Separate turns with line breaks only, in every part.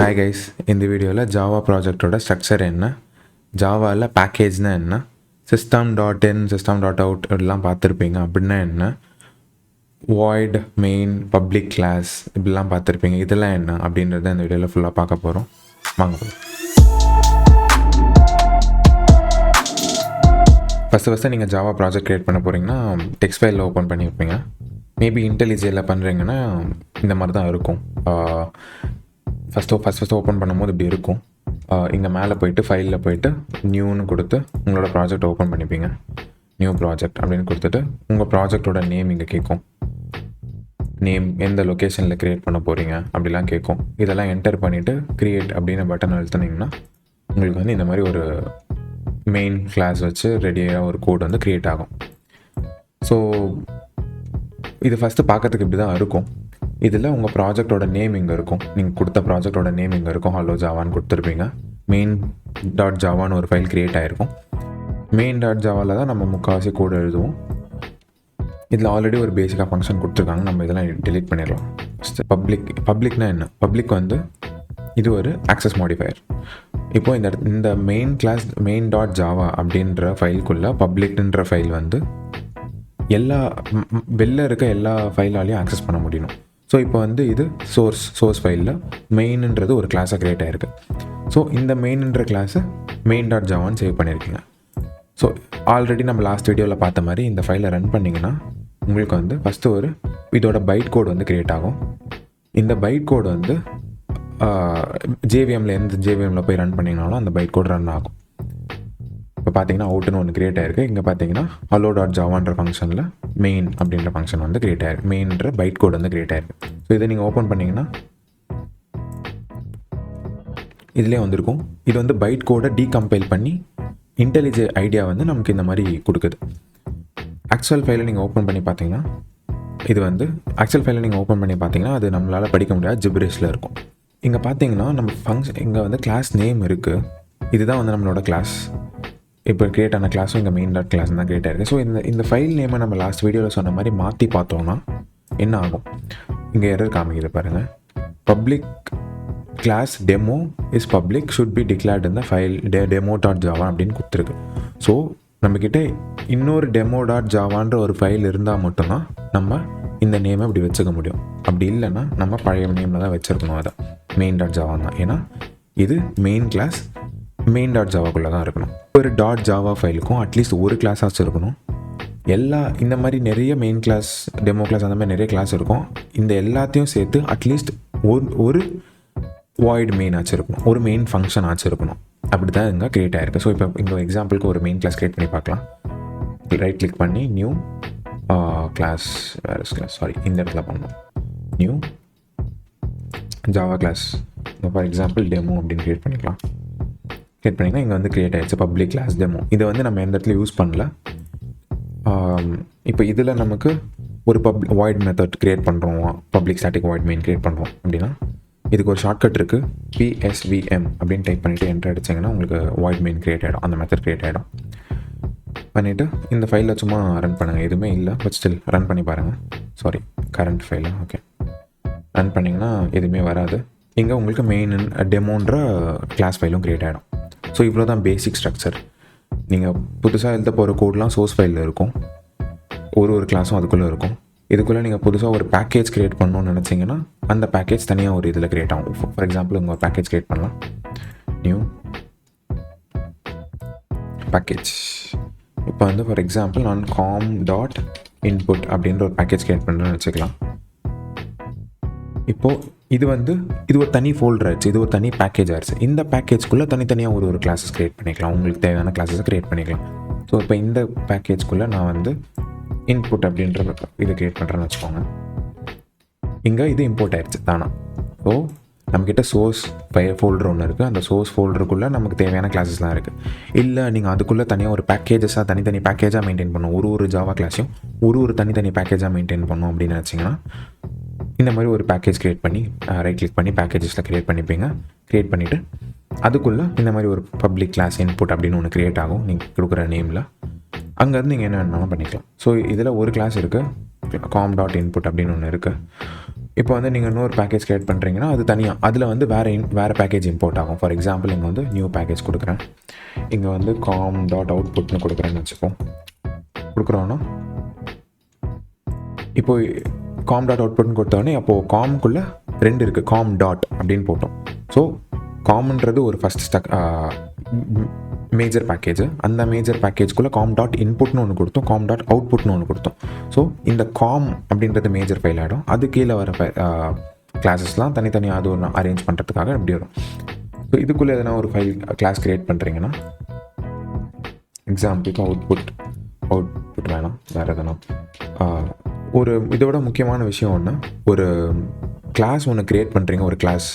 Hi guys, இந்த வீடியோவில் Java ப்ராஜெக்டோட structure என்ன, ஜாவாவில் பேக்கேஜ்னால் என்ன, system.in system.out இதெல்லாம் பார்த்துருப்பீங்க. அப்படின்னா என்ன, void மெயின் பப்ளிக் கிளாஸ் இப்படிலாம் பார்த்துருப்பீங்க. இதெல்லாம் என்ன அப்படின்றத இந்த வீடியோவில் ஃபுல்லாக பார்க்க போகிறோம். வாங்க போகிறோம். ஃபஸ்ட்டு நீங்கள் ஜாவா ப்ராஜெக்ட் க்ரியேட் பண்ண போகிறீங்கன்னா டெக்ஸ்ட் ஃபைலில் ஓப்பன் பண்ணி வைப்பீங்க. மேபி இன்டெலிஜியில் பண்ணுறீங்கன்னா இந்த மாதிரி தான் இருக்கும். ஃபஸ்ட்டு ஓப்பன் பண்ணும்போது இப்படி இருக்கும். இங்கே மேலே போய்ட்டு ஃபைலில் போய்ட்டு நியூன்னு கொடுத்து உங்களோட ப்ராஜெக்ட் ஓப்பன் பண்ணிப்பீங்க. நியூ ப்ராஜெக்ட் அப்படின்னு கொடுத்துட்டு உங்கள் ப்ராஜெக்டோட நேம் இங்கே கேட்கும். நேம் எந்த லொக்கேஷனில் க்ரியேட் பண்ண போகிறீங்க அப்படிலாம் கேட்கும். இதெல்லாம் என்டர் பண்ணிவிட்டு க்ரியேட் அப்படின்னு பட்டன் அழுத்தினீங்கன்னா உங்களுக்கு வந்து இந்த மாதிரி ஒரு மெயின் கிளாஸ் வச்சு ரெடியாக ஒரு கோட் வந்து க்ரியேட் ஆகும். ஸோ இது ஃபஸ்ட்டு பார்க்கறதுக்கு இப்படி தான் இருக்கும். இதில் உங்கள் ப்ராஜெக்டோட நேம் இங்கே இருக்கும். நீங்கள் கொடுத்த ப்ராஜெக்டோட நேம் இங்கே இருக்கும். ஹலோ ஜாவான்னு கொடுத்துருப்பீங்க. main.javaன்னு ஒரு ஃபைல் க்ரியேட் ஆகிருக்கும். main.javaவில் தான் நம்ம முக்கால்வாசி கோட் எழுதுவோம். இதில் ஆல்ரெடி ஒரு பேசிக்காக ஃபங்க்ஷன் கொடுத்துருக்காங்க. நம்ம இதெல்லாம் டெலீட் பண்ணிடலாம். ஃபஸ்ட்டு பப்ளிக்னா என்ன? பப்ளிக் வந்து இது ஒரு ஆக்சஸ் மாடிஃபயர். இப்போது இந்த மெயின் கிளாஸ் main.java அப்படின்ற ஃபைலுக்குள்ளே பப்ளிக்ன்ற ஃபைல் வந்து வெளில இருக்க எல்லா ஃபைலாலையும் ஆக்சஸ் பண்ண முடியணும். ஸோ இப்போ வந்து இது சோர்ஸ் ஃபைலில் மெயின்ன்றது ஒரு கிளாஸாக க்ரியேட் ஆகிருக்கு. ஸோ இந்த மெயின்ன்ற கிளாஸை main.javaன்னு சேவ் பண்ணியிருக்கீங்க. ஸோ ஆல்ரெடி நம்ம லாஸ்ட் வீடியோவில் பார்த்த மாதிரி இந்த ஃபைலை ரன் பண்ணிங்கன்னா உங்களுக்கு வந்து ஃபஸ்ட்டு இதோட பைட் கோட் வந்து க்ரியேட் ஆகும். இந்த பைட் கோடு வந்து எந்த ஜேவிஎம்மில் போய் ரன் பண்ணிங்கனாலும் அந்த பைட் கோட் ரன் ஆகும். இப்போ பார்த்தீங்கன்னா அவுட்டுன்னு ஒன்று க்ரியேட் ஆகிருக்கு. இங்கே பார்த்தீங்கன்னா hello.javaன்ற ஃபங்க்ஷனில் மெயின் அப்படின்ற ஃபங்க்ஷன் வந்து க்ரியேட் ஆகிருக்கு. மெயின்ற பைட் கோட் வந்து க்ரியேட் ஆகிருக்கு. ஸோ இதை நீங்கள் ஓப்பன் பண்ணிங்கன்னா இதிலே வந்திருக்கும். இது வந்து பைட் கோடை டீகம்பைல் பண்ணி இன்டெலிஜ் ஐடியா வந்து நமக்கு இந்த மாதிரி கொடுக்குது. ஆக்சுவல் ஃபைலை நீங்கள் ஓப்பன் பண்ணி பார்த்தீங்கன்னா அது நம்மளால் படிக்க முடியாது, ஜிப்ரிஷில் இருக்கும். இங்கே பார்த்தீங்கன்னா நம்ம இங்கே வந்து கிளாஸ் நேம் இருக்குது. இதுதான் வந்து நம்மளோட கிளாஸ். இப்போ க்ரியேட் ஆன கிளாஸும் இங்கே main.class தான் க்ரியேட் ஆகிருக்கு. ஸோ இந்த ஃபைல் நேமை நம்ம லாஸ்ட் வீடியோவில் சொன்ன மாதிரி மாற்றி பார்த்தோன்னா என்ன ஆகும்? இங்கே எரர் காமிக்குது பாருங்கள். Public class demo is public should be declared இந்த ஃபைல் demo.java அப்படின்னு கொடுத்துருக்கு. ஸோ நம்மக்கிட்ட இன்னொரு demo.javaன்ற ஒரு ஃபைல் இருந்தால் மட்டும்தான் நம்ம இந்த நேமை இப்படி வச்சுக்க முடியும். அப்படி இல்லைன்னா நம்ம பழைய நேமில் தான் வச்சுருக்கணும். அதை main.java தான். ஏன்னா இது மெயின் கிளாஸ் main.javaக்குள்ளே தான் இருக்கணும். ஒரு .java ஃபைலுக்கும் அட்லீஸ்ட் ஒரு கிளாஸாச்சும் இருக்கணும். இந்த மாதிரி நிறைய மெயின் கிளாஸ், டெமோ கிளாஸ், அந்த மாதிரி நிறைய கிளாஸ் இருக்கும். இந்த எல்லாத்தையும் சேர்த்து அட்லீஸ்ட் ஒரு வாய்ட் மெயின் ஆச்சு இருக்கணும், ஒரு மெயின் ஃபங்க்ஷன் ஆச்சு இருக்கணும். அப்படி தான் இங்கே க்ரியேட் ஆகிருக்கு. ஸோ இப்போ இங்கே எக்ஸாம்பிளுக்கு ஒரு மெயின் கிளாஸ் க்ரியேட் பண்ணி பார்க்கலாம். ரைட் கிளிக் பண்ணி நியூ கிளாஸ் இந்த இடத்துல பண்ணணும். New Java class, for example demo அப்படின்னு க்ரியேட் பண்ணிக்கலாம். க்ரியேட் பண்ணிங்கன்னா இங்கே வந்து க்ரியேட் ஆகிடுச்சு பப்ளிக் கிளாஸ் டெமோ. இதை வந்து நம்ம எந்த இடத்துல யூஸ் பண்ணல. இப்போ இதில் நமக்கு ஒரு வாய்ட் மெத்தட் க்ரியேட் பண்ணுறோம், public static void main create பண்ணுறோம் அப்படின்னா இதுக்கு ஒரு ஷார்ட்கட் இருக்குது. PSVM அப்படின்னு டைப் பண்ணிவிட்டு என்டர் அடிச்சிங்கன்னா உங்களுக்கு வாய்ட் மெயின் க்ரியேட் ஆகிடும். அந்த மெத்தட் க்ரியேட் ஆகிடும். பண்ணிவிட்டு இந்த ஃபைலில் சும்மா ரன் பண்ணுங்கள். எதுவுமே இல்லை, பட் ஸ்டில் ரன் பண்ணி பாருங்கள். Current file okay. ரன் பண்ணிங்கன்னா எதுவுமே வராது. இங்கே உங்களுக்கு மெயின் டெமோன்ற கிளாஸ் ஃபைலும் க்ரியேட் ஆகிடும். ஸோ இவ்வளோ தான் பேசிக் ஸ்ட்ரக்சர். நீங்கள் புதுசாக எழுத போகிற கோட்லாம் சோர்ஸ் ஃபைலில் இருக்கும். ஒரு கிளாஸும் அதுக்குள்ளே இருக்கும். இதுக்குள்ளே நீங்கள் புதுசாக ஒரு பேக்கேஜ் க்ரியேட் பண்ணணும்னு நினச்சிங்கன்னா அந்த பேக்கேஜ் தனியாக ஒரு இதில் க்ரியேட் ஆகும். ஃபார் எக்ஸாம்பிள் உங்கள் ஒரு பேக்கேஜ் க்ரியேட் பண்ணலாம். New package. இப்போ வந்து ஃபார் எக்ஸாம்பிள் நான் com.input அப்படின்ற ஒரு பேக்கேஜ் க்ரியேட் பண்ணுறேன்னு வச்சுக்கலாம். இப்போது இது ஒரு தனி ஃபோல்டர் ஆயிடுச்சு, இது ஒரு தனி பேக்கேஜ் ஆயிடுச்சு. இந்த பேக்கேஜ்குள்ளே தனித்தனியாக ஒரு கிளாஸஸ் க்ரியேட் பண்ணிக்கலாம். உங்களுக்கு தேவையான கிளாஸஸை க்ரியேட் பண்ணிக்கலாம். ஸோ இப்போ இந்த பேக்கேஜ்குள்ளே நான் வந்து இன்புட் அப்படின்ற இது க்ரியேட் பண்ணுறேன்னு வச்சுக்கோங்க. இங்கே இது இம்போர்ட் ஆயிடுச்சு தானா. ஸோ நம்மக்கிட்ட சோர்ஸ் ஃபோல்டர் ஒன்று இருக்குது. அந்த சோர்ஸ் ஃபோல்டருக்குள்ளே நமக்கு தேவையான கிளாஸஸ்லாம் இருக்குது. இல்லை நீங்கள் அதுக்குள்ளே தனியாக ஒரு பேக்கேஜஸாக தனித்தனி பேக்கேஜாக மெயின்டைன் பண்ணணும், ஒரு ஜாவா கிளாஸையும் ஒரு தனித்தனி பேக்கேஜாக மெயின்டைன் பண்ணணும் அப்படின்னு நினச்சிங்கன்னா இந்த மாதிரி ஒரு பேக்கேஜ் க்ரியேட் பண்ணி ரைட் கிளிக் பண்ணி பேக்கேஜஸில் க்ரியேட் பண்ணிப்பீங்க. க்ரியேட் பண்ணிவிட்டு அதுக்குள்ளே இந்த மாதிரி ஒரு பப்ளிக் கிளாஸ் இன்புட் அப்படின்னு ஒன்று க்ரியேட் ஆகும் நீங்கள் கொடுக்குற நேமில். அங்கேருந்து நீங்கள் என்ன வேணாலும் பண்ணிக்கலாம். ஸோ இதில் ஒரு கிளாஸ் இருக்குது, com.input அப்படின்னு ஒன்று இருக்குது. இப்போ வந்து நீங்கள் இன்னொரு பேக்கேஜ் க்ரியேட் பண்ணுறீங்கன்னா அது தனியாக அதில் வந்து வேறு பேக்கேஜ் இம்போர்ட் ஆகும். ஃபார் எக்ஸாம்பிள் இங்கே வந்து நியூ பேக்கேஜ் கொடுக்குறேன். இங்கே வந்து com.outputனு கொடுக்குறேன்னு வச்சுப்போம். கொடுக்குறோன்னா இப்போ com.outputனு கொடுத்தோடனே அப்போது காம்குள்ளே 2 இருக்குது. com டாட் அப்படின்னு போட்டோம். ஸோ காம்ன்றது ஒரு ஃபஸ்ட் மேஜர் பேக்கேஜ். அந்த மேஜர் பேக்கேஜ்குள்ளே com.inputனு ஒன்று கொடுத்தோம், com.outputனு ஒன்று கொடுத்தோம். ஸோ இந்த com அப்படின்றது மேஜர் ஃபைல் ஆகிடும். அது கீழே வர கிளாஸஸ்லாம் தனித்தனியாக அது ஒன்று அரேஞ்ச் பண்ணுறதுக்காக எப்படி வரும். ஸோ இதுக்குள்ளே எதனா ஒரு ஃபைல் கிளாஸ் க்ரியேட் பண்ணுறீங்கன்னா எக்ஸாம்பிளுக்கு அவுட்புட் வேணாம், வேறு எதனா ஒரு இதோட முக்கியமான விஷயம் ஒன்று, ஒரு கிளாஸ் ஒன்று க்ரியேட் பண்ணுறீங்க, ஒரு கிளாஸ்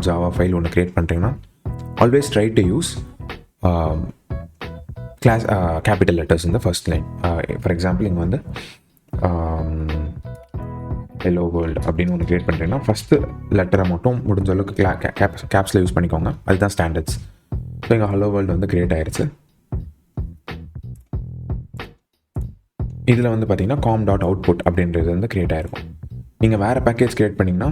.java ஃபைல் ஒன்று க்ரியேட் பண்ணுறீங்கன்னா always try to use class capital letters இந்த ஃபர்ஸ்ட் லைன். ஃபார் எக்ஸாம்பிள் இங்கே வந்து ஹலோ வேர்ல்டு அப்படின்னு ஒன்று க்ரியேட் பண்ணுறீங்கன்னா ஃபஸ்ட்டு லெட்டரை மட்டும் முடிஞ்ச அளவுக்கு கேப்ஸில் யூஸ் பண்ணிக்கோங்க. அதுதான் ஸ்டாண்டர்ட்ஸ். ஸோ இங்கே ஹலோ வேர்ல்டு வந்து க்ரியேட் ஆயிடுச்சு. இதில் வந்து பார்த்தீங்கன்னா com.output அப்படின்றது வந்து க்ரியேட் ஆகிருக்கும். நீங்கள் வேறு பேக்கேஜ் க்ரியேட் பண்ணிங்கன்னா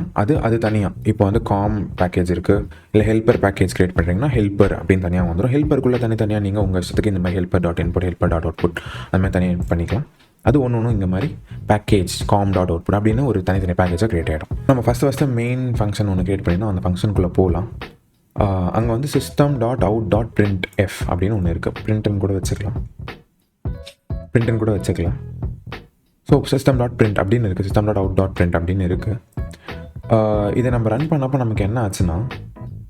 அது தனியாக. இப்போ வந்து காம் பேக்கேஜ் இருக்குது, இல்லை ஹெல்ப்பர் பேக்கேஜ் க்ரியேட் பண்ணுறீங்கன்னா ஹெல்ப்பர் அப்படின்னு தனியாக வந்துடும். ஹெல்ப்பருக்குள்ளே தனித்தனியாக நீங்கள் உங்கள் இஷ்டத்துக்கு இந்த மாதிரி helper.input helper.output அது மாதிரி தனியாக பண்ணிக்கலாம். அது ஒன்று இந்த மாதிரி பேக்கேஜ் com.output அப்படின்னு ஒரு தனித்தனி பேக்கேஜாக க்ரியேட் ஆகிடும். நம்ம ஃபஸ்ட்டு மெயின் ஃபங்க்ஷன் ஒன்று க்ரியேட் பண்ணிங்கன்னா அந்த ஃபங்க்ஷனுக்குள்ளே போகலாம். அங்கே வந்து system.out.printf அப்படின்னு ஒன்று இருக்குது. பிரிண்ட்னு கூட வச்சுக்கலாம். ஸோ system.print அப்படின்னு இருக்குது, system.out.print அப்படின்னு இருக்குது. இதை நம்ம ரன் பண்ணப்போ நமக்கு என்ன ஆச்சுன்னா,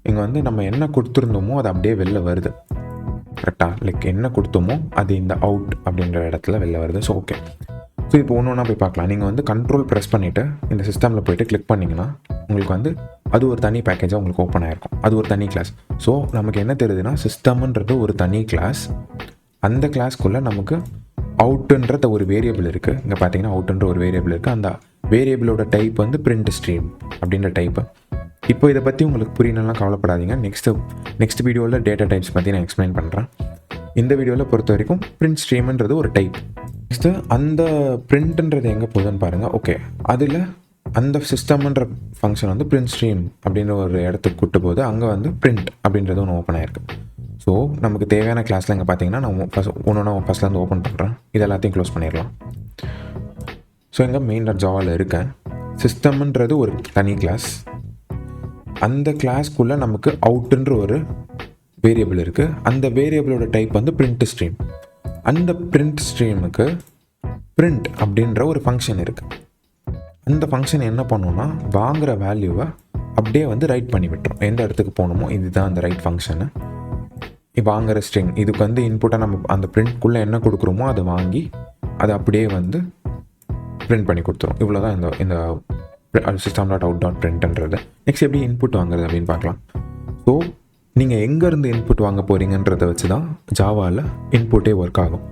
இங்கே வந்து நம்ம என்ன கொடுத்துருந்தோமோ அது அப்படியே வெளில வருது. கரெக்டாக லைக் என்ன கொடுத்தோமோ அது இந்த அவுட் அப்படின்ற இடத்துல வெளில வருது. So okay. ஸோ இப்போ ஒன்று போய் பார்க்கலாம். நீங்கள் வந்து கண்ட்ரோல் ப்ரெஸ் பண்ணிவிட்டு இந்த சிஸ்டமில் போய்ட்டு கிளிக் பண்ணிங்கன்னா உங்களுக்கு வந்து அது ஒரு தனி பேக்கேஜாக உங்களுக்கு ஓப்பன் ஆகிருக்கும். அது ஒரு தனி கிளாஸ். ஸோ நமக்கு என்ன தெரியுதுன்னா, சிஸ்டம்ன்றது ஒரு தனி கிளாஸ். அந்த கிளாஸ்க்குள்ளே நமக்கு அவுட்டுன்ற ஒரு வேரியபிள் இருக்குது. இங்கே பார்த்தீங்கன்னா அவுட்டுன்ற ஒரு வேரியபிள் இருக்குது. அந்த வேரியபிளோட டைப் வந்து பிரிண்ட் ஸ்ட்ரீம் அப்படின்ற டைப்பு. இப்போ இதை பற்றி உங்களுக்கு புரியணும்லாம் கவலைப்படாதீங்க. நெக்ஸ்ட் வீடியோவில் டேட்டா டைப்ஸ் பற்றி நான் எக்ஸ்பிளைன் பண்ணுறேன். இந்த வீடியோவில் பொறுத்த வரைக்கும் பிரிண்ட் ஸ்ட்ரீம்ன்றது ஒரு டைப். நெக்ஸ்ட்டு அந்த பிரிண்ட்ன்றது எங்கே போகுதுன்னு பாருங்கள். ஓகே, அதில் அந்த சிஸ்டம்ன்ற ஃபங்க்ஷன் வந்து பிரிண்ட் ஸ்ட்ரீம் அப்படின்ற ஒரு இடத்துக்கு கூட்டு போகுது. அங்கே வந்து பிரிண்ட் அப்படின்றது ஒன்று ஓப்பன் ஆகிருக்கு. ஸோ நமக்கு தேவையான கிளாஸில் இங்கே பார்த்தீங்கன்னா நான் ஃபஸ்ட்லேருந்து ஓப்பன் பண்ணுறேன். இது எல்லாத்தையும் க்ளோஸ் பண்ணிடலாம். ஸோ இங்கே main.javaவில் இருக்கேன். சிஸ்டம்ன்றது ஒரு தனி கிளாஸ். அந்த கிளாஸ்க்குள்ளே நமக்கு அவுட்டுன்ற ஒரு வேரியபிள் இருக்குது. அந்த வேரியபிளோட டைப் வந்து பிரிண்ட் ஸ்ட்ரீம். அந்த பிரிண்ட் ஸ்ட்ரீமுக்கு பிரிண்ட் அப்படின்ற ஒரு ஃபங்க்ஷன் இருக்குது. அந்த ஃபங்க்ஷன் என்ன பண்ணோன்னா, வாங்குகிற வேல்யூவை அப்படியே வந்து ரைட் பண்ணி விட்டுரும். எந்த இடத்துக்கு போகணுமோ இதுதான் அந்த ரைட் ஃபங்க்ஷனு. வாங்குகிற ஸ்ட்ரிங் இதுக்கு வந்து இன்புட்டாக நம்ம அந்த பிரிண்ட்குள்ளே என்ன கொடுக்குறோமோ அதை வாங்கி அதை அப்படியே வந்து பிரிண்ட் பண்ணி கொடுத்துரும். இவ்வளோ தான் இந்த system.out.printன்றது. நெக்ஸ்ட் எப்படி இன்புட் வாங்குறது அப்படின்னு பார்க்கலாம். ஸோ நீங்கள் எங்கேருந்து இன்புட் வாங்க போகிறீங்கன்றதை வச்சு தான் ஜாவாவில் இன்புட்டே ஒர்க் ஆகும்.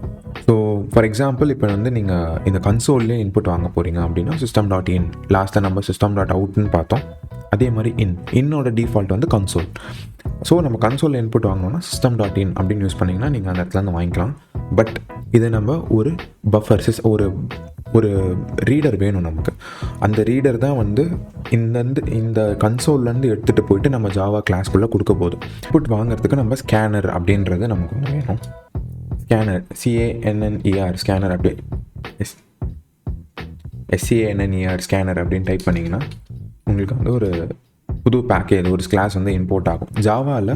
ஸோ ஃபார் எக்ஸாம்பிள் இப்போ வந்து நீங்கள் இந்த கன்சோல்லே இன்புட் வாங்க போகிறீங்க அப்படின்னா system.in, லாஸ்ட்டாக நம்ம system.outன்னு பார்த்தோம். அதே மாதிரி இன்னோட டிஃபால்ட் வந்து கன்சோல். ஸோ நம்ம கன்சோலில் இன்புட் வாங்கினோன்னா system.in அப்படின்னு யூஸ் பண்ணிங்கன்னா நீங்கள் அந்த இடத்துலேருந்து வாங்கிக்கலாம். பட் இதை நம்ம ஒரு பஃபர் ஒரு ரீடர் வேணும் நமக்கு. அந்த ரீடர் தான் வந்து இந்த கன்சோல்லேருந்து எடுத்துகிட்டு போயிட்டு நம்ம ஜாவா கிளாஸ்க்குள்ளே கொடுக்க போகுது. இன்புட் வாங்குறதுக்கு நம்ம ஸ்கேனர் அப்படின்றது நமக்கு ஒன்று வேணும். ஸ்கேனர் CANNER ஸ்கேனர் அப்படி SCANNER ஸ்கேனர் அப்படின்னு டைப் பண்ணிங்கன்னா உங்களுக்கு வந்து ஒரு புது பேக்கேஜ் ஒரு கிளாஸ் வந்து இம்போர்ட் ஆகும். ஜாவாவில்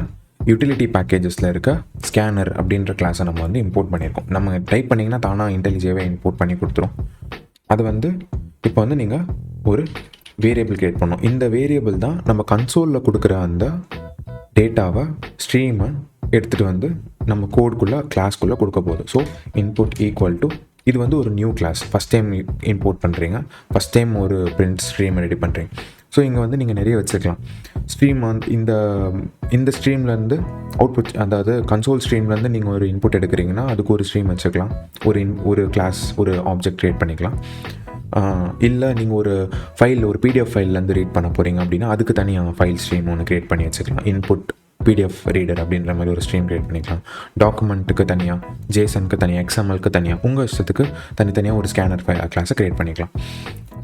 யூட்டிலிட்டி பேக்கேஜஸில் இருக்க ஸ்கேனர் அப்படின்ற கிளாஸை நம்ம வந்து இம்போர்ட் பண்ணியிருக்கோம். நம்ம டைப் பண்ணிங்கன்னா தானாக இன்டெலிஜேவே இம்போர்ட் பண்ணி கொடுத்துரும். அது வந்து இப்போ வந்து நீங்கள் ஒரு வேரியபிள் க்ரியேட் பண்ணோம். இந்த வேரியபிள் தான் நம்ம கன்சோலில் கொடுக்குற அந்த டேட்டாவை ஸ்ட்ரீமை எடுத்துகிட்டு வந்து நம்ம கோடுக்குள்ளே கிளாஸ்க்குள்ளே கொடுக்க போகுது. ஸோ இன்புட் ஈக்குவல் டு இது வந்து ஒரு new class. First time import பண்ணுறீங்க, ஃபஸ்ட் டைம் ஒரு பிரிண்ட் ஸ்ட்ரீம் ரெடி பண்ணுறீங்க. ஸோ இங்கே வந்து நீங்கள் நிறைய வச்சுக்கலாம். ஸ்ட்ரீம் வந்து இந்த ஸ்ட்ரீம்லேருந்து அவுட்புட், அதாவது கன்சோல் ஸ்ட்ரீம்லேருந்து நீங்கள் ஒரு இன்புட் எடுக்கிறீங்கன்னா அதுக்கு ஒரு ஸ்ட்ரீம் வச்சுக்கலாம். ஒரு கிளாஸ் ஒரு ஆப்ஜெக்ட் க்ரியேட் பண்ணிக்கலாம். இல்லை நீங்கள் ஒரு ஒரு PDF ஃபைல்லேருந்து ரீட் பண்ண போகிறீங்க அப்படின்னா அதுக்கு தனியாக ஃபைல் ஸ்ட்ரீம் ஒன்று க்ரியேட் பண்ணி வச்சுக்கலாம். இன்புட் PDF ரீடர் அப்படின்ற மாதிரி ஒரு ஸ்ட்ரீம் க்ரியேட் பண்ணிக்கலாம். டாக்குமெண்ட்டுக்கு தனியாக, JSONக்கு தனியாக, XMLக்கு தனியாக, உங்கள் இஷ்டத்துக்கு தனித்தனியாக ஒரு ஸ்கேனர் கிளாஸை க்ரியேட் பண்ணிக்கலாம்.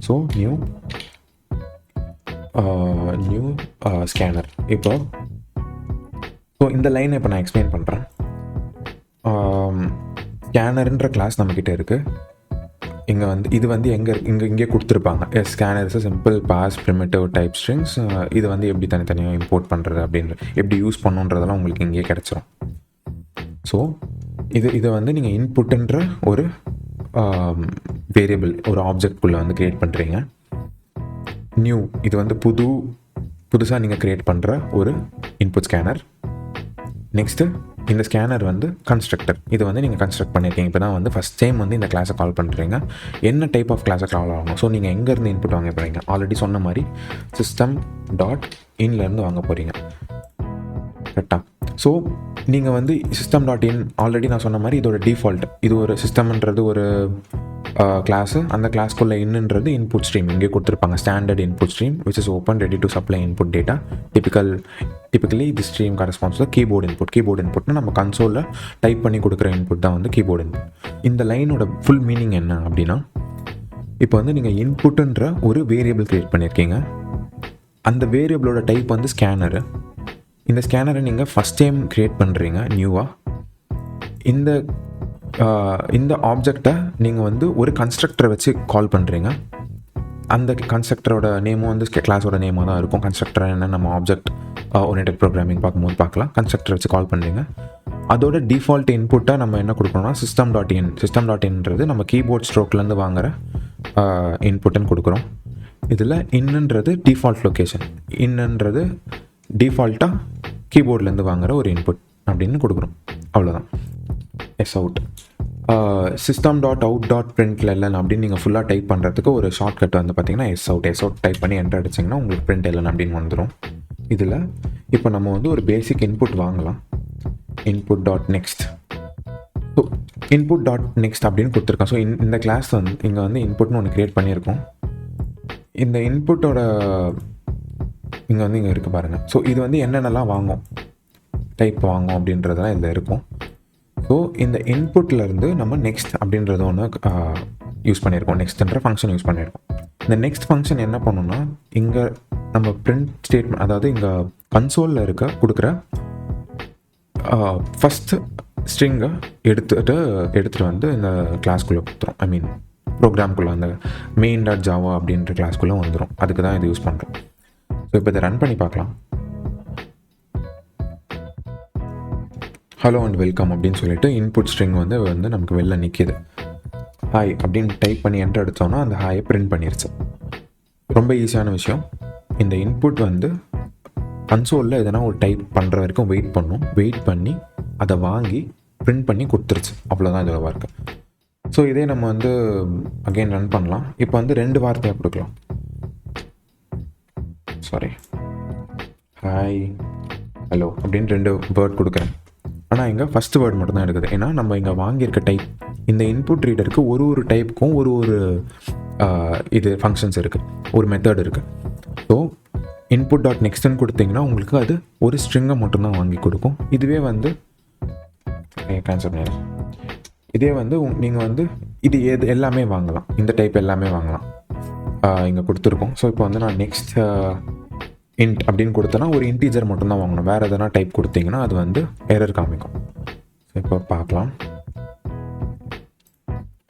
So new new scanner. இப்போ ஸோ இந்த லைனை இப்போ நான் எக்ஸ்பிளைன் பண்ணுறேன். ஸ்கேனருன்ற கிளாஸ் நம்மக்கிட்ட இருக்குது. இங்கே வந்து இது வந்து இங்கே கொடுத்துருப்பாங்க. Scanner is simple pass primitive type strings. இது வந்து எப்படி தனித்தனியாக இம்போர்ட் பண்ணுறது அப்படின்ற எப்படி யூஸ் பண்ணுன்றதெல்லாம் உங்களுக்கு இங்கேயே கிடச்சிரும். ஸோ இதை வந்து நீங்கள் இன்புட்டுன்ற ஒரு வேரியபிள் ஒரு ஆப்ஜெக்ட்குள்ளே வந்து க்ரியேட் பண்ணுறீங்க. நியூ இது வந்து புதுசாக நீங்கள் க்ரியேட் பண்ணுற ஒரு இன்புட் ஸ்கேனர். நெக்ஸ்ட்டு இந்த ஸ்கேனர் வந்து கன்ஸ்ட்ரக்டர். இது வந்து நீங்கள் கன்ஸ்ட்ரக்ட் பண்ணியிருக்கீங்க. இப்போ தான் வந்து ஃபஸ்ட் டைம் வந்து இந்த கிளாஸை கால் பண்ணுறீங்க. என்ன டைப் ஆஃப் கிளாஸை கால் ஆகணும்? ஸோ நீங்கள் எங்கேருந்து இன்புட் வாங்க போகிறீங்க? ஆல்ரெடி சொன்ன மாதிரி system.inலேருந்து வாங்க போகிறீங்க. கரெக்டாக? ஸோ நீங்கள் வந்து system.in ஆல்ரெடி நான் சொன்ன மாதிரி இதோட டிஃபால்ட். இது ஒரு சிஸ்டம்ன்றது ஒரு கிளாஸு. அந்த கிளாஸ்க்குள்ளே இன்னுன்றது இன்புட் ஸ்ட்ரீம் இங்கே கொடுத்துருப்பாங்க. Standard input stream which is open ready to supply input data. Typically this stream corresponds to keyboard input. Keyboard இன்புட்னா நம்ம கன்சோலில் டைப் பண்ணி கொடுக்குற இன்புட் தான் வந்து கீபோர்ட் இன்புட். இந்த லைனோட ஃபுல் மீனிங் என்ன அப்படின்னா, இப்போ வந்து நீங்கள் இன்புட்டுன்ற ஒரு வேரியபிள் க்ரியேட் பண்ணியிருக்கீங்க. அந்த வேரியபிளோட டைப் வந்து ஸ்கேனரு. இந்த ஸ்கேனரை நீங்கள் ஃபஸ்ட் டைம் க்ரியேட் பண்ணுறீங்க நியூவாக. இந்த ஆப்ஜெக்டை நீங்கள் வந்து ஒரு கன்ஸ்ட்ரக்டரை வச்சு கால் பண்ணுறீங்க. அந்த கன்ஸ்ட்ரக்டரோட நேமும் வந்து கிளாஸோட நேமாக தான் இருக்கும். கன்ஸ்ட்ரக்டர் என்ன நம்ம ஆப்ஜெக்ட் ஓரியன்டட் ப்ரோக்ராமிங் பார்க்கும்போது பார்க்கலாம். கன்ஸ்ட்ரக்டர் வச்சு கால் பண்ணுறீங்க. அதோட டிஃபால்ட் இன்புட்டாக நம்ம என்ன கொடுக்குறோம்னா system.in நம்ம கீபோர்ட் ஸ்ட்ரோக்லேருந்து வாங்குகிற இன்புட்டுன்னு கொடுக்குறோம். இதில் இன்னுன்றது டிஃபால்ட் லொக்கேஷன். இன்னுன்றது டிஃபால்ட்டாக கீபோர்ட்லேருந்து வாங்குகிற ஒரு இன்புட் அப்படின்னு கொடுக்குறோம். அவ்வளோதான். அவுட் system.out.println அப்படின்னு நீங்கள் ஃபுல்லாக டைப் பண்ணுறதுக்கு ஒரு ஷார்ட்கட் வந்து பார்த்தீங்கன்னா அவுட் டைப் பண்ணி என்டர் அடிச்சிங்கன்னா உங்களுக்கு println அப்படின்னு வந்துடும். இதில் இப்போ நம்ம வந்து ஒரு பேசிக் இன்புட் வாங்கலாம். input.next. ஸோ input.next அப்படின்னு கொடுத்துருக்கோம். ஸோ இந்த கிளாஸ் வந்து இங்கே வந்து இன்புட்னு ஒன்று க்ரியேட் பண்ணியிருக்கோம். இந்த இன்புட்டோட இங்கே இருக்குது பாருங்கள். ஸோ இது வந்து என்னென்னலாம் வாங்கும், டைப் வாங்கும் அப்படின்றதெல்லாம் இதில் இருக்கும். ஸோ இந்த இன்புட்லேருந்து நம்ம நெக்ஸ்ட் அப்படின்றது ஒன்று யூஸ் பண்ணியிருக்கோம். நெக்ஸ்ட்ன்ற ஃபங்க்ஷன் யூஸ் பண்ணியிருக்கோம். இந்த நெக்ஸ்ட் ஃபங்க்ஷன் என்ன பண்ணணும்னா, இங்கே நம்ம பிரிண்ட் ஸ்டேட்மெண்ட், அதாவது இங்கே கன்சோலில் கொடுக்குற ஃபஸ்ட்டு ஸ்ட்ரிங்கை எடுத்துகிட்டு வந்து இந்த கிளாஸ்க்குள்ளே கொடுத்துரும். ஐ மீன் ப்ரோக்ராம்குள்ளே அந்த main.java அப்படின்ற கிளாஸ்க்குள்ளே வந்துடும். அதுக்கு தான் இது யூஸ் பண்ணுறோம். ஸோ இப்போ இதை ரன் பண்ணி பார்க்கலாம். ஹலோ அண்ட் வெல்கம் அப்படின்னு சொல்லிட்டு இன்புட் ஸ்ட்ரிங் வந்து நமக்கு வெளில நிற்கிது. ஹாய் அப்படின்னு டைப் பண்ணி என்டர் அடித்தோன்னா அந்த ஹாயை பிரிண்ட் பண்ணிருச்சு. ரொம்ப ஈஸியான விஷயம். இந்த இன்புட் வந்து கன்சோலில் எதனா ஒரு டைப் பண்ணுற வரைக்கும் வெயிட் பண்ணி அதை வாங்கி பிரிண்ட் பண்ணி கொடுத்துருச்சு. அவ்வளோதான் இதோட ஒர்க்கு. ஸோ இதே நம்ம வந்து அகெயின் ரன் பண்ணலாம். இப்போ வந்து 2 வார்த்தையாக கொடுக்கலாம். சாரி, ஹாய் ஹலோ அப்படின்னு 2 வேர்ட் கொடுக்குறேன். ஆனால் இங்கே ஃபஸ்ட்டு வேர்ட் மட்டும் தான் எடுக்குது. ஏன்னா நம்ம இங்கே வாங்கியிருக்க டைப், இந்த இன்புட் ரீடருக்கு ஒரு டைப்புக்கும் ஒரு இது ஃபங்க்ஷன்ஸ் இருக்குது, ஒரு மெத்தட் இருக்குது. ஸோ input.nextன்னு கொடுத்தீங்கன்னா உங்களுக்கு அது ஒரு ஸ்ட்ரிங்கை மட்டும்தான் வாங்கி கொடுக்கும். இதுவே வந்து கேன்சல் பண்ணிடுறேன். இதே வந்து நீங்கள் வந்து இது எல்லாமே வாங்கலாம். இந்த டைப் எல்லாமே வாங்கலாம். இங்கே கொடுத்துருக்கோம். ஸோ இப்போ வந்து நான் நெக்ஸ்ட் இன்ட் அப்படின்னு கொடுத்தனா ஒரு இன்டீஜர் மட்டும்தான் வாங்கணும். வேறு எதனா டைப் கொடுத்தீங்கன்னா அது வந்து எரர் காமிக்கும். ஸோ இப்போ பார்க்கலாம்.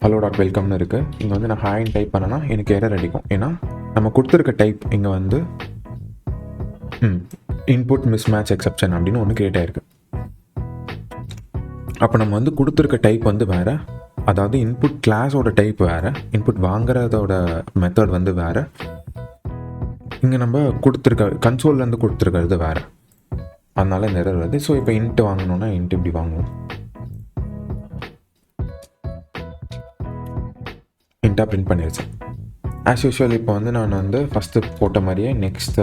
hello.welcomeனு இருக்குது. இங்கே வந்து நான் ஹாய்ன்னு டைப் பண்ணேன்னா எனக்கு எரர் அடிக்கும். ஏன்னா நம்ம கொடுத்துருக்க டைப் இங்கே வந்து இன்புட் மிஸ்மேட்ச் எக்ஸப்ஷன் அப்படின்னு ஒன்று க்ரியேட் ஆகிருக்கு. அப்போ நம்ம வந்து கொடுத்துருக்க டைப் வந்து வேறு, அதாவது இன்புட் கிளாஸோட டைப் வேறு, இன்புட் வாங்குறதோட மெத்தட் வந்து வேறு. இங்கே நம்ம கன்சோல்லேருந்து கொடுத்துருக்கிறது வேறு. அதனால இந்த எரர் வருது. ஸோ இப்போ இன்ட்டு வாங்கணுன்னா இன்ட்டு இப்படி வாங்குவோம். இன்ட்டாக பிரிண்ட் பண்ணிடுச்சு. ஆஸ் யூஷுவல் இப்போ வந்து நான் வந்து ஃபஸ்ட்டு போட்ட மாதிரியே நெக்ஸ்ட்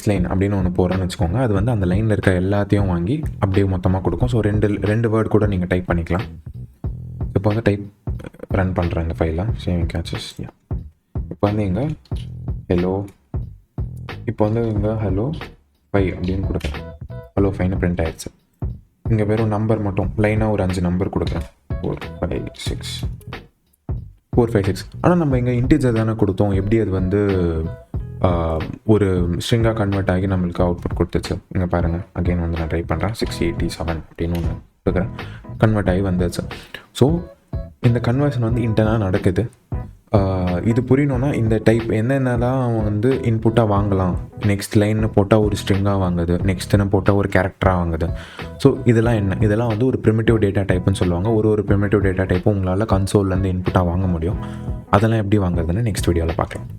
லைன் அப்படின்னு ஒன்று போகிறேன்னு வச்சுக்கோங்க. அது வந்து அந்த லைனில் இருக்க எல்லாத்தையும் வாங்கி அப்படியே மொத்தமாக கொடுக்கும். ஸோ ரெண்டு வேர்ட் கூட நீங்கள் டைப் பண்ணிக்கலாம். இப்போ வந்து டைப் ரன் பண்ணுறேன் இந்த ஃபைலை. Saving catches. இப்போ வந்து இங்கே ஹலோ, இப்போ வந்து இங்கே ஹலோ 5 அப்படின்னு கொடுக்குறேன். ஹலோ 5னு பிரிண்ட் ஆயிடுச்சு. இங்கே வெறும் நம்பர் மட்டும் லைனாக ஒரு 5 நம்பர் கொடுக்குறேன். 456. ஆனால் நம்ம இங்கே இன்டிஜர் தானே கொடுத்தோம். எப்படி அது வந்து ஒரு ஸ்ட்ரிங்காக கன்வெர்ட் ஆகி நம்மளுக்கு அவுட்புட் கொடுத்துச்சு. இங்கே பாருங்கள், அகெயின் வந்து நான் ட்ரை பண்ணுறேன். 687 அப்படின்னு ஒன்று கொடுக்குறேன். கன்வெர்ட் ஆகி வந்துச்சு. ஸோ இந்த கன்வர்ஷன் வந்து இன்டர்னாக நடக்குது. இது புரியணுன்னா இந்த டைப் என்னென்னலாம் அவன் வந்து இன்புட்டாக வாங்கலாம். நெக்ஸ்ட் லைன்னு போட்டால் ஒரு ஸ்ட்ரிங்காக வாங்குது, நெக்ஸ்ட்டுன்னு போட்டால் ஒரு கேரக்டராக வாங்குது. ஸோ இதெல்லாம் என்ன, இதெல்லாம் வந்து ஒரு ப்ரிமிட்டிவ் டேட்டா டைப்புன்னு சொல்லுவாங்க. ஒரு ப்ரிமிட்டிவ் டேட்டா டைப்பும் உங்களால் கன்சோல்லேருந்து இன்புட்டாக வாங்க முடியும். அதெல்லாம் எப்படி வாங்குறதுன்னு நெக்ஸ்ட் வீடியோவில் பார்க்கலாம்.